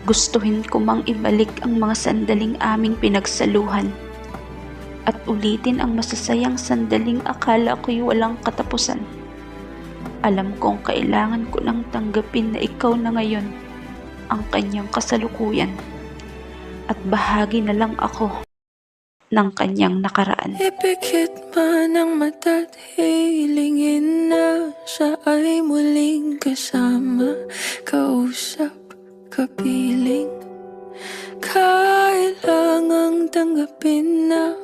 Gustuhin ko mang ibalik ang mga sandaling aming pinagsaluhan at ulitin ang masasayang sandaling akala ko'y walang katapusan. Alam kong kailangan ko nang tanggapin na ikaw na ngayon ang kanyang kasalukuyan at bahagi na lang ako ng kanyang nakaraan. Ipikit man ang mata't hilingin na siya ay muling kasama, kausap, kapiling. Kailangang tanggapin na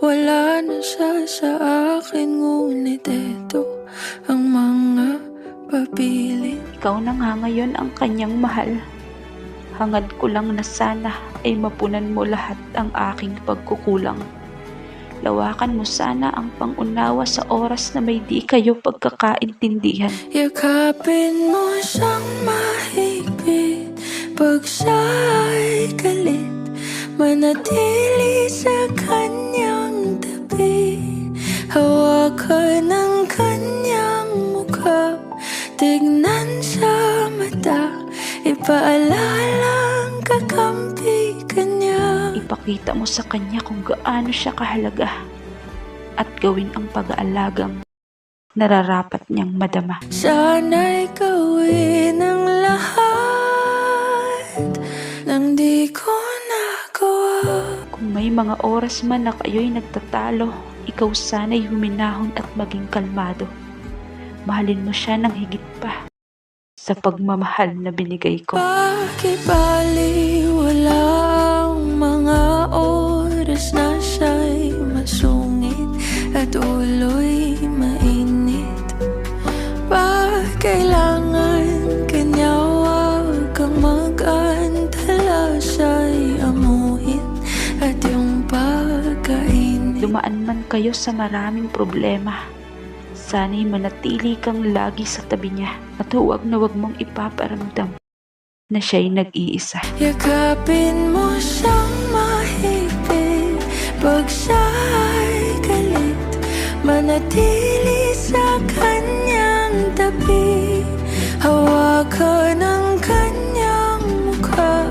wala na siya sa akin, ngunit eto ang mga papiling. Ikaw na nga ngayon ang kanyang mahal. Hangad ko lang na sana ay mapunan mo lahat ang aking pagkukulang. Lawakan mo sana ang pangunawa sa oras na may di kayo pagkakaintindihan. Yakapin mo siyang mahigpit pag siya'y galit, manatili sa kanyang tabi. Hawakan ang kanyang mukha, tignan sa mata, ipaalalang kakampi kanya. Ipakita mo sa kanya kung gaano siya kahalaga at gawin ang pag-aalagang nararapat niyang madama. Sana'y gawin ang lahat nang di ko nagawa. Kung may mga oras man na kayo'y nagtatalo, ikaw sana'y huminahon at maging kalmado. Mahalin mo siya ng higit pa sa pagmamahal na binigay ko. Bakit baliwala ang mga oras na siya'y masungit at ulo'y mainit? Bakit kailangan kanya wag kang mag-antala, siya'y amuhin at yung pagkainit? Dumaan man kayo sa maraming problema, sana'y manatili kang lagi sa tabi niya at huwag na huwag mong ipaparamdam na siya'y nag-iisa. Yakapin mo siyang mahigpit pag siya'y galit, manatili sa kanyang tabi. Hawakan ang kanyang mukha,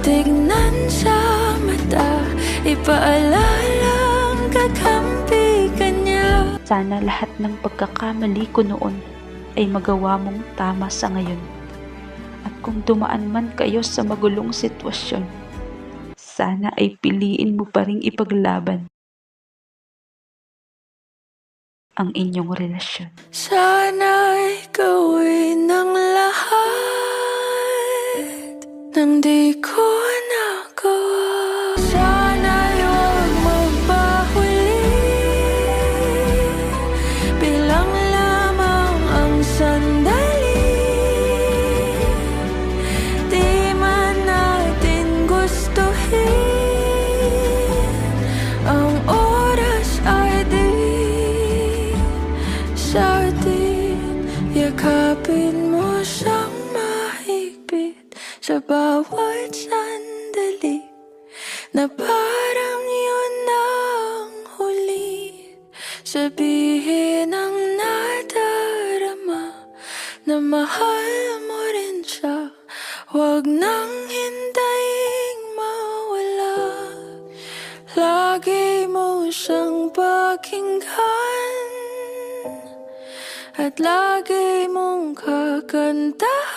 tignan sa mata, ipaalalang kakampi kanya. Sana lahat ng pagkakamali ko noon ay magawa mong tama sa ngayon. At kung dumaan man kayo sa magulong sitwasyon, sana ay piliin mo pa ring ipaglaban ang inyong relasyon. Sana'y gawin ang lahat nang di ko nagawa. Sana'y huwag magpahuli, bilang lamang ang sandali. Di man natin gustuhin, ang oras ay di sa atin. Yakapin mo siyang mahigpit sa bawat sandali, na parang yun ang huli. Sabihin ang nadarama na mahal mo rin siya, huwag nang hintayin mawala. Lagi mo siyang pakinggan at lagi mong kakantahan.